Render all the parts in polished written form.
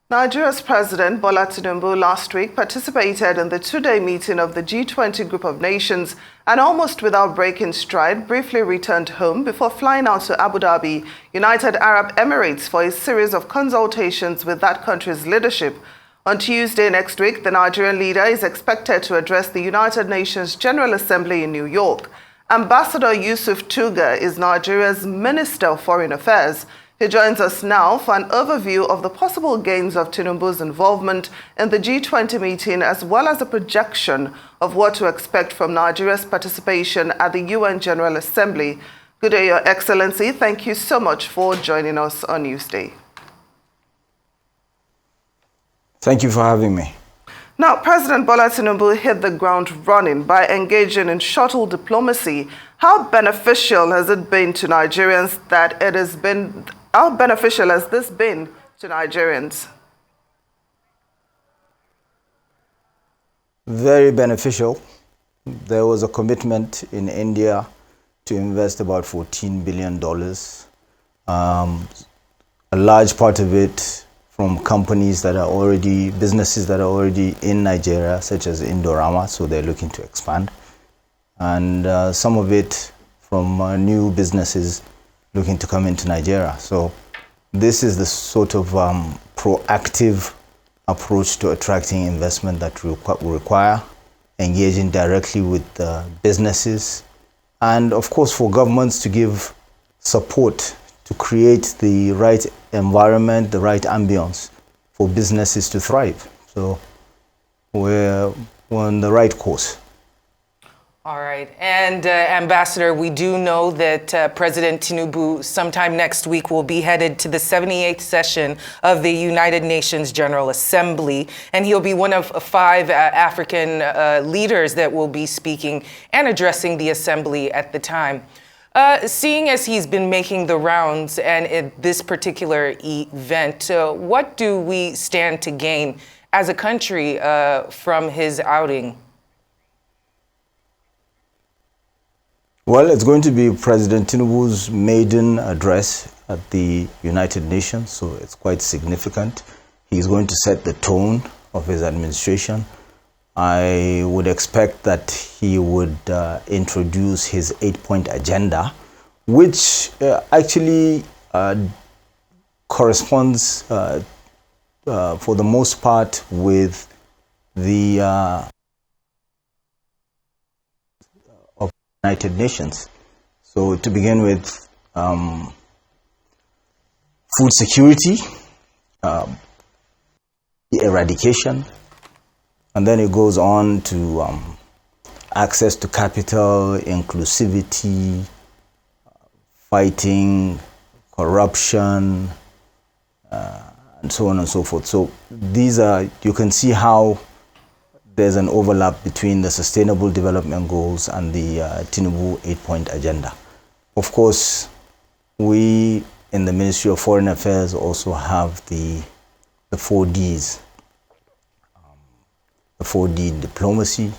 Nigeria's President Bola Tinubu last week participated in the two-day meeting of the G20 group of nations and almost without breaking stride, briefly returned home before flying out to Abu Dhabi, United Arab Emirates, for a series of consultations with that country's leadership. On Tuesday next week, the Nigerian leader is expected to address the United Nations General Assembly in New York. Ambassador Yusuf Tuggar is Nigeria's Minister of Foreign Affairs. He joins us now for an overview of the possible gains of Tinubu's involvement in the G20 meeting, as well as a projection of what to expect from Nigeria's participation at the UN General Assembly. Good day, Your Excellency. Thank you so much for joining us on Newsday. Thank you for having me. Now, President Bola Tinubu hit the ground running by engaging in shuttle diplomacy. How beneficial has it been to Nigerians that it has been? How beneficial has this been to Nigerians? Very beneficial. There was a commitment in India to invest about $14 billion. A large part of it from companies that are already, businesses that are already in Nigeria, such as Indorama, so they're looking to expand. And some of it from new businesses looking to come into Nigeria. So this is the sort of proactive approach to attracting investment that will require engaging directly with businesses, and of course for governments to give support to create the right environment, the right ambience for businesses to thrive. So we're on the right course. All right. And Ambassador, we do know that President Tinubu sometime next week will be headed to the 78th session of the United Nations General Assembly, and he'll be one of 5 African leaders that will be speaking and addressing the assembly at the time. Seeing as he's been making the rounds and at this particular event, what do we stand to gain as a country from his outing? Well, it's going to be President Tinubu's maiden address at the United Nations, so it's quite significant. He's going to set the tone of his administration. I would expect that he would introduce his 8-point agenda, which actually corresponds for the most part with the United Nations. So to begin with, food security, eradication, and then it goes on to access to capital, inclusivity, fighting corruption, and so on and so forth. So these are, you can see how there's an overlap between the Sustainable Development Goals and the Tinubu 8-point agenda. Of course, we in the Ministry of Foreign Affairs also have the 4Ds. The 4D diplomacy,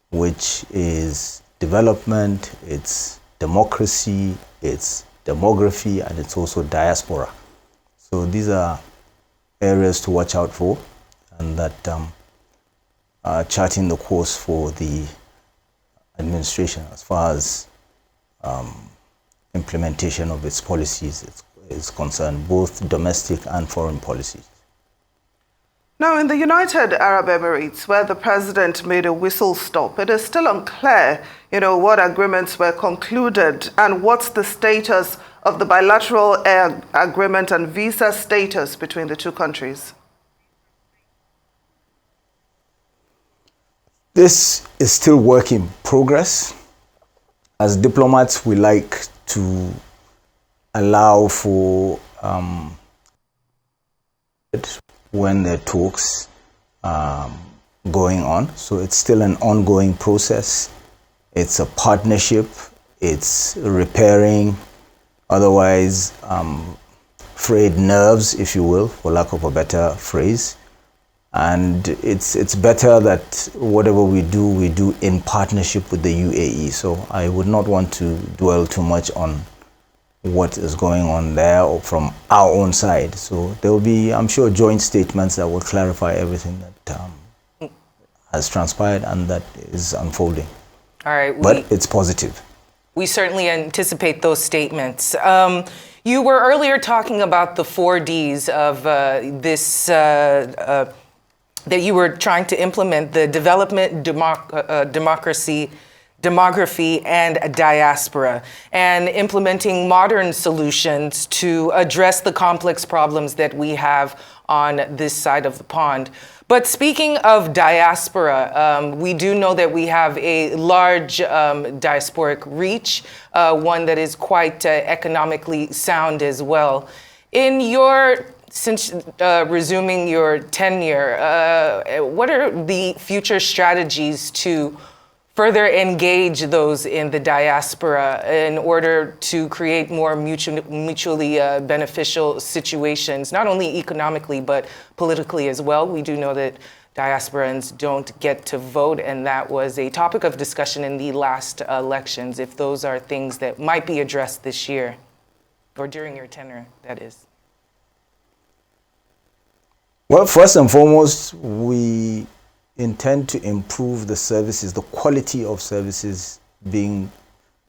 which is development, it's democracy, it's demography, and it's also diaspora. So these are areas to watch out for, and that charting the course for the administration as far as implementation of its policies is concerned, both domestic and foreign policies. Now, in the United Arab Emirates, where the president made a whistle stop, it is still unclear, what agreements were concluded and what's the status of the bilateral air agreement and visa status between the two countries. This is still work in progress. As diplomats, we like to allow for when there are talks going on. So it's still an ongoing process. It's a partnership. It's repairing otherwise frayed nerves, if you will, for lack of a better phrase. And it's better that whatever we do in partnership with the UAE. So I would not want to dwell too much on what is going on there or from our own side. So there will be, I'm sure, joint statements that will clarify everything that has transpired and that is unfolding. All right. But it's positive. We certainly anticipate those statements. You were earlier talking about the 4Ds of this, that you were trying to implement: the development, democracy, demography, and diaspora, and implementing modern solutions to address the complex problems that we have on this side of the pond. But speaking of diaspora, we do know that we have a large diasporic reach, one that is quite economically sound as well. Since resuming your tenure, what are the future strategies to further engage those in the diaspora in order to create more mutually beneficial situations, not only economically, but politically as well? We do know that diasporans don't get to vote, and that was a topic of discussion in the last elections, if those are things that might be addressed this year, or during your tenure, that is. Well, first and foremost, we intend to improve the services, the quality of services being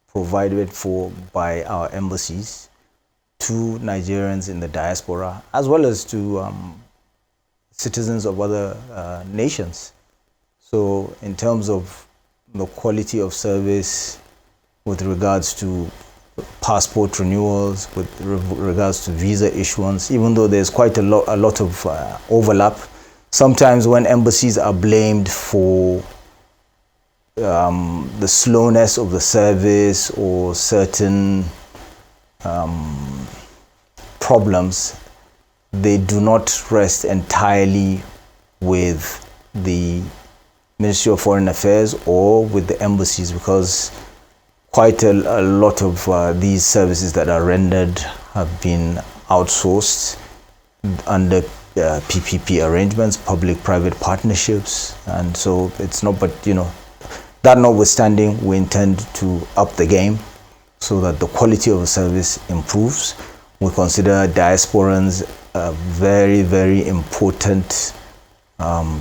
provided for by our embassies to Nigerians in the diaspora, as well as to citizens of other nations. So in terms of the quality of service with regards to passport renewals, with regards to visa issuance, even though there's quite a lot of overlap, sometimes when embassies are blamed for the slowness of the service or certain problems, they do not rest entirely with the Ministry of Foreign Affairs or with the embassies, because quite a lot of these services that are rendered have been outsourced under PPP arrangements, public-private partnerships, and so it's not, but that notwithstanding, we intend to up the game so that the quality of the service improves. We consider diasporans a very, very important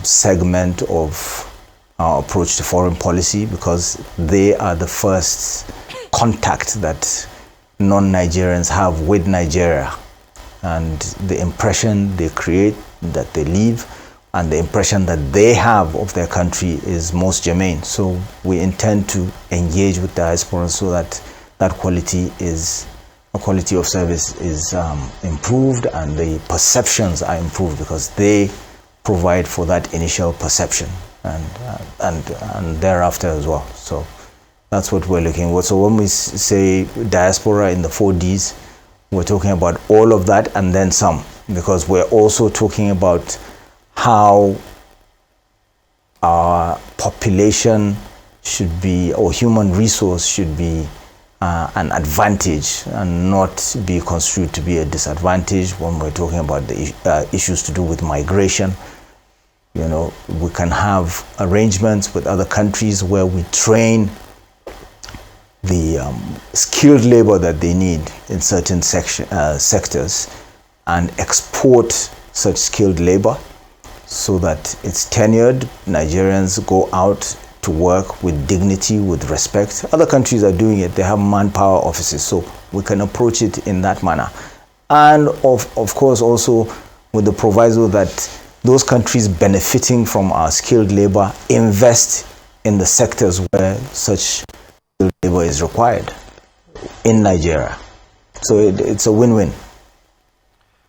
segment of our approach to foreign policy, because they are the first contact that non-Nigerians have with Nigeria, and the impression they create, that they leave, and the impression that they have of their country is most germane. So we intend to engage with diasporans so that that quality of service is improved, and the perceptions are improved, because they provide for that initial perception and thereafter as well. So that's what we're looking at. So when we say diaspora in the 4Ds, we're talking about all of that and then some, because we're also talking about how our population should be, or human resource should be, an advantage and not be construed to be a disadvantage when we're talking about the issues to do with migration. We can have arrangements with other countries where we train the skilled labor that they need in certain sectors and export such skilled labor so that it's tenured. Nigerians go out to work with dignity, with respect. Other countries are doing it. They have manpower offices, so we can approach it in that manner. And of course also with the proviso that those countries benefiting from our skilled labor invest in the sectors where such skilled labor is required in Nigeria. So it's a win-win.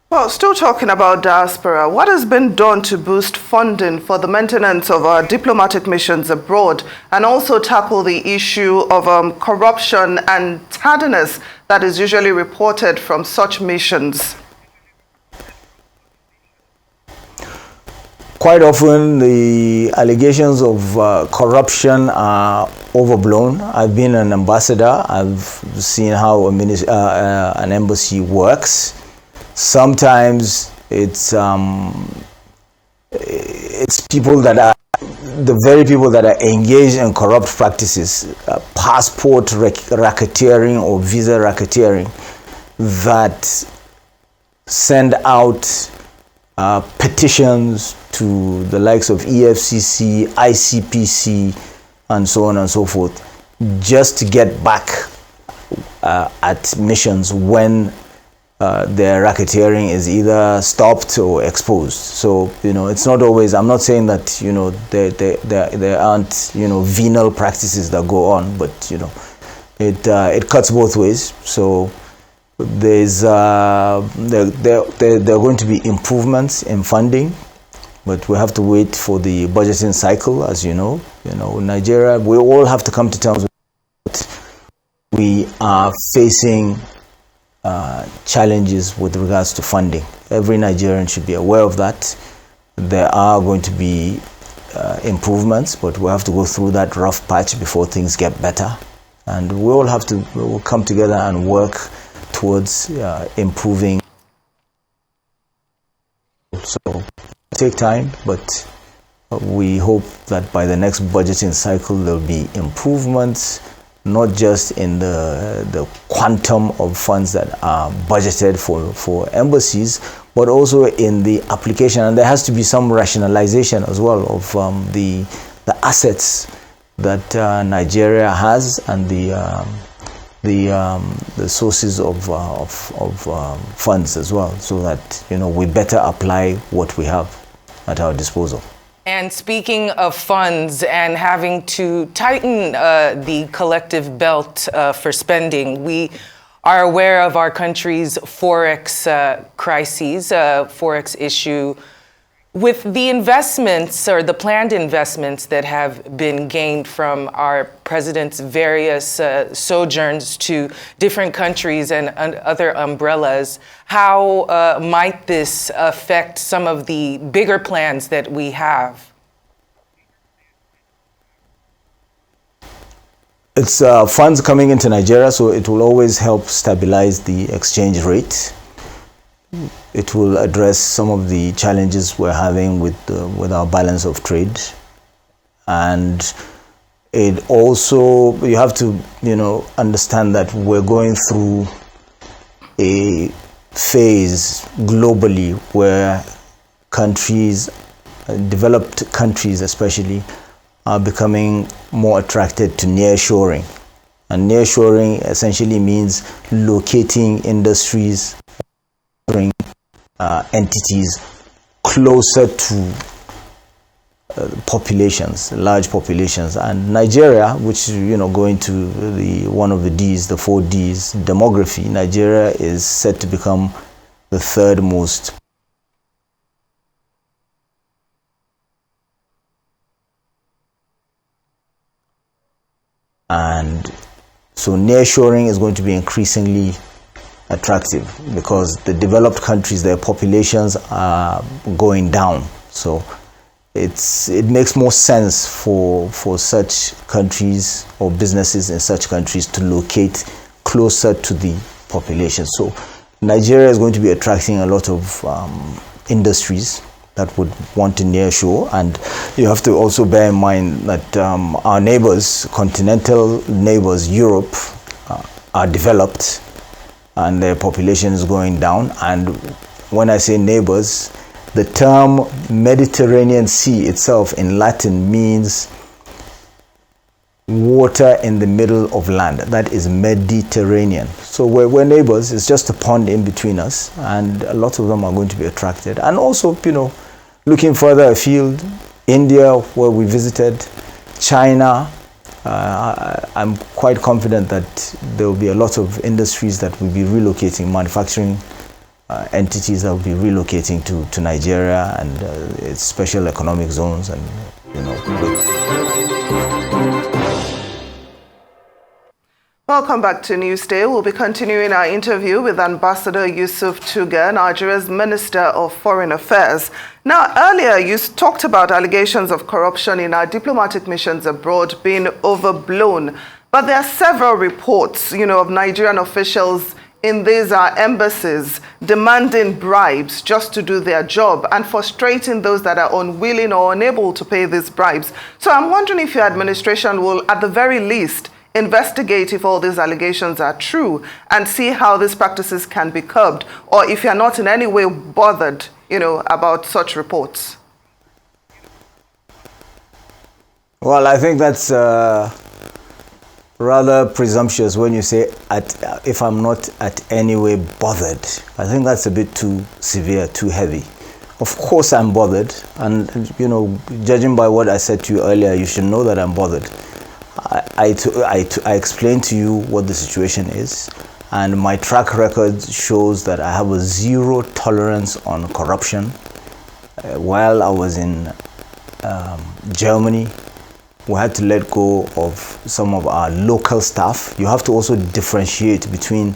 Well, still talking about diaspora, what has been done to boost funding for the maintenance of our diplomatic missions abroad, and also tackle the issue of corruption and tardiness that is usually reported from such missions? Quite often the allegations of corruption are overblown. I've been an ambassador. I've seen how an embassy works. Sometimes it's people that are the very people that are engaged in corrupt practices, passport racketeering or visa racketeering, that send out petitions to the likes of EFCC, ICPC, and so on and so forth, just to get back at missions when their racketeering is either stopped or exposed. So, it's not always, I'm not saying that, there aren't, venal practices that go on, but, it cuts both ways. So there's there are going to be improvements in funding, but we have to wait for the budgeting cycle. As you know, Nigeria, we all have to come to terms with it. We are facing challenges with regards to funding. Every Nigerian should be aware of that. There are going to be improvements, but we have to go through that rough patch before things get better. And we all have to we'll come together and work towards improving. So it'll take time, but we hope that by the next budgeting cycle there'll be improvements, not just in the quantum of funds that are budgeted for embassies, but also in the application. And there has to be some rationalization as well of the assets that Nigeria has, and the sources of funds as well, so that we better apply what we have at our disposal. And speaking of funds and having to tighten the collective belt for spending, we are aware of our country's forex crises, forex issue. With the investments or the planned investments that have been gained from our president's various sojourns to different countries and other umbrellas, how might this affect some of the bigger plans that we have? It's funds coming into Nigeria, so it will always help stabilize the exchange rate. It will address some of the challenges we're having with our balance of trade, and it also, you have to understand that we're going through a phase globally where countries, developed countries especially, are becoming more attracted to nearshoring. And nearshoring essentially means locating industries, entities closer to populations, large populations. And Nigeria, which is going to one of the Ds, the 4 Ds, demography, Nigeria is set to become the third most and so nearshoring is going to be increasingly attractive, because the developed countries, their populations are going down. So it makes more sense for such countries or businesses in such countries to locate closer to the population. So Nigeria is going to be attracting a lot of industries that would want to nearshore. And you have to also bear in mind that our neighbors, continental neighbors, Europe, are developed, and their population is going down. And when I say neighbors, the term Mediterranean Sea itself in Latin means water in the middle of land. That is Mediterranean. So we're neighbors. It's just a pond in between us, and a lot of them are going to be attracted. And also, looking further afield, India, where we visited, China, I'm quite confident that there will be a lot of industries that will be relocating, manufacturing entities that will be relocating to Nigeria and its special economic zones, and Welcome back to Newsday. We'll be continuing our interview with Ambassador Yusuf Tuggar, Nigeria's Minister of Foreign Affairs. Now, earlier you talked about allegations of corruption in our diplomatic missions abroad being overblown, but there are several reports, of Nigerian officials in these embassies demanding bribes just to do their job and frustrating those that are unwilling or unable to pay these bribes. So I'm wondering if your administration will, at the very least, investigate if all these allegations are true and see how these practices can be curbed, or if you're not in any way bothered, about such reports? Well, I think that's rather presumptuous when you say if I'm not at any way bothered. I think that's a bit too severe, too heavy. Of course I'm bothered, and judging by what I said to you earlier, you should know that I'm bothered. I explained to you what the situation is, and my track record shows that I have a zero tolerance on corruption. While I was in Germany, we had to let go of some of our local staff. You have to also differentiate between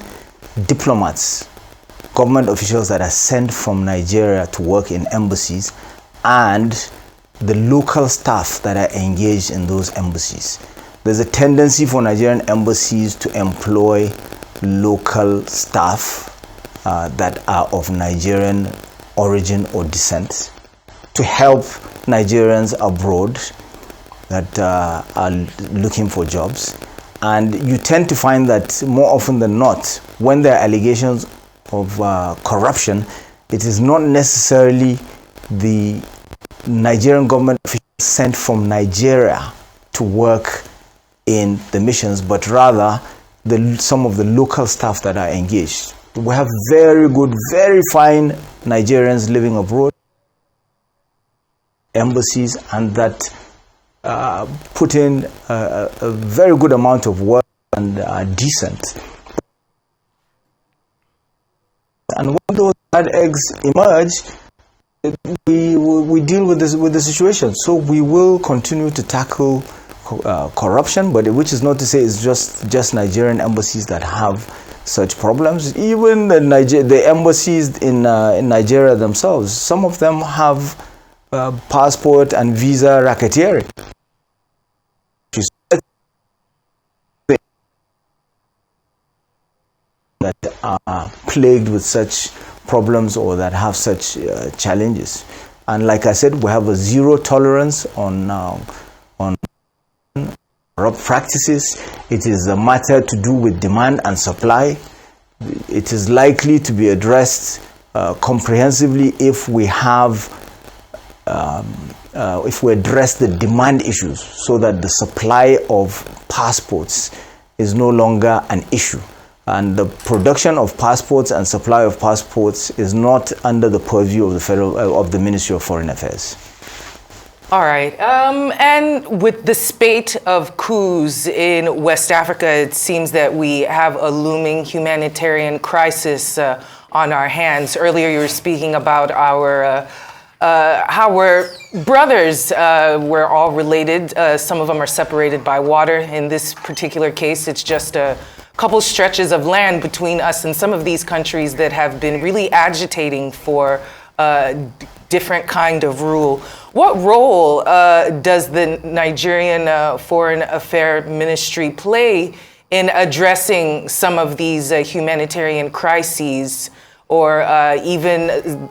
diplomats, government officials that are sent from Nigeria to work in embassies, and the local staff that are engaged in those embassies. There's a tendency for Nigerian embassies to employ local staff that are of Nigerian origin or descent to help Nigerians abroad that are looking for jobs. And you tend to find that more often than not, when there are allegations of corruption, it is not necessarily the Nigerian government officials sent from Nigeria to work in the missions, but rather some of the local staff that are engaged. We have very good, very fine Nigerians living abroad, embassies, and that put in a very good amount of work and are decent. And when those bad eggs emerge, we deal with the situation. So we will continue to tackle corruption, but which is not to say it's just Nigerian embassies that have such problems. Even the embassies in Nigeria themselves, some of them have passport and visa racketeering that are plagued with such problems or that have such challenges. And like I said, we have a zero tolerance on corrupt practices. It is a matter to do with demand and supply. It is likely to be addressed comprehensively if we address the demand issues, so that the supply of passports is no longer an issue, and the production of passports and supply of passports is not under the purview of the Ministry of Foreign Affairs. All right. And with the spate of coups in West Africa, it seems that we have a looming humanitarian crisis on our hands. Earlier, you were speaking about how we're brothers. We're all related. Some of them are separated by water. In this particular case, it's just a couple stretches of land between us and some of these countries that have been really agitating for different kind of rule. What role does the Nigerian Foreign Affairs Ministry play in addressing some of these humanitarian crises, or even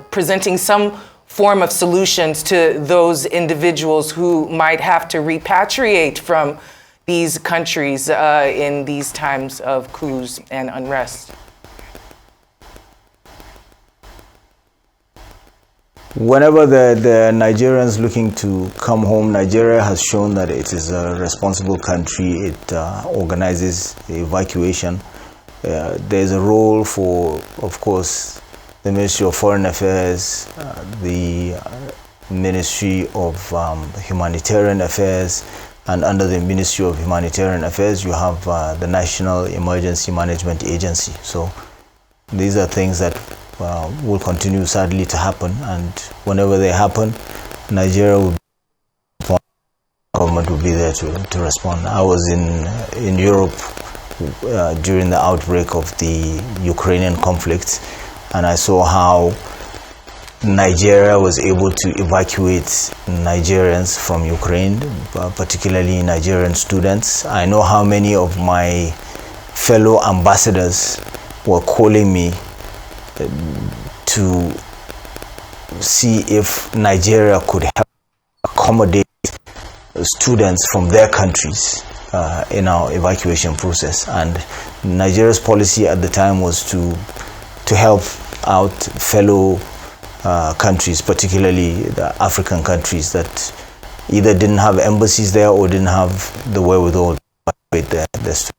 presenting some form of solutions to those individuals who might have to repatriate from these countries in these times of coups and unrest? Whenever the Nigerians looking to come home, Nigeria has shown that it is a responsible country. It organizes evacuation. There's a role for, of course, the Ministry of Foreign Affairs, the Ministry of Humanitarian Affairs, and under the Ministry of Humanitarian Affairs, you have the National Emergency Management Agency. So these are things that will continue, sadly, to happen, and whenever they happen, Nigeria will be, government will be there to respond. I was in Europe during the outbreak of the Ukrainian conflict, and I saw how Nigeria was able to evacuate Nigerians from Ukraine, particularly Nigerian students. I know how many of my fellow ambassadors were calling me to see if Nigeria could help accommodate students from their countries in our evacuation process. And Nigeria's policy at the time was to help out fellow countries, particularly the African countries that either didn't have embassies there or didn't have the wherewithal to evacuate their students.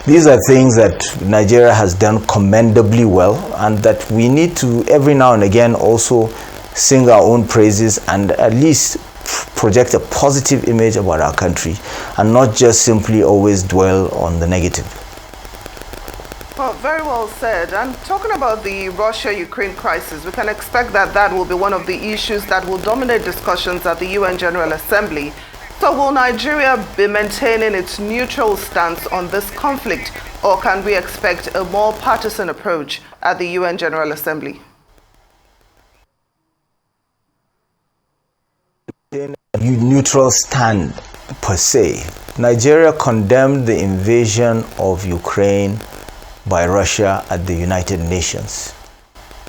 These are things that Nigeria has done commendably well, and that we need to every now and again also sing our own praises and at least project a positive image about our country, and not just simply always dwell on the negative. Well, very well said. And talking about the Russia-Ukraine crisis, we can expect that that will be one of the issues that will dominate discussions at the UN General Assembly. So will Nigeria be maintaining its neutral stance on this conflict, or can we expect a more partisan approach at the UN General Assembly? In a neutral stand per se, Nigeria condemned the invasion of Ukraine by Russia at the United Nations.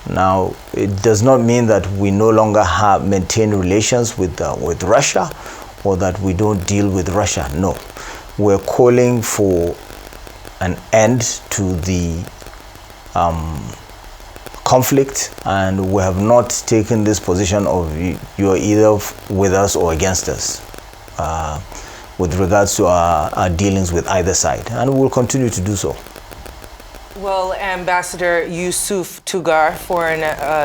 Now, it does not mean that we no longer maintain relations with Russia, or that we don't deal with Russia. No, we're calling for an end to the conflict, and we have not taken this position of you're either with us or against us with regards to our dealings with either side, and we'll continue to do so. Well, Ambassador Yusuf Tuggar,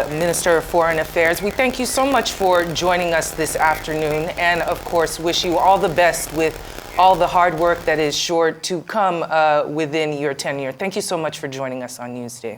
Minister of Foreign Affairs, we thank you so much for joining us this afternoon, and of course wish you all the best with all the hard work that is sure to come within your tenure. Thank you so much for joining us on Newsday.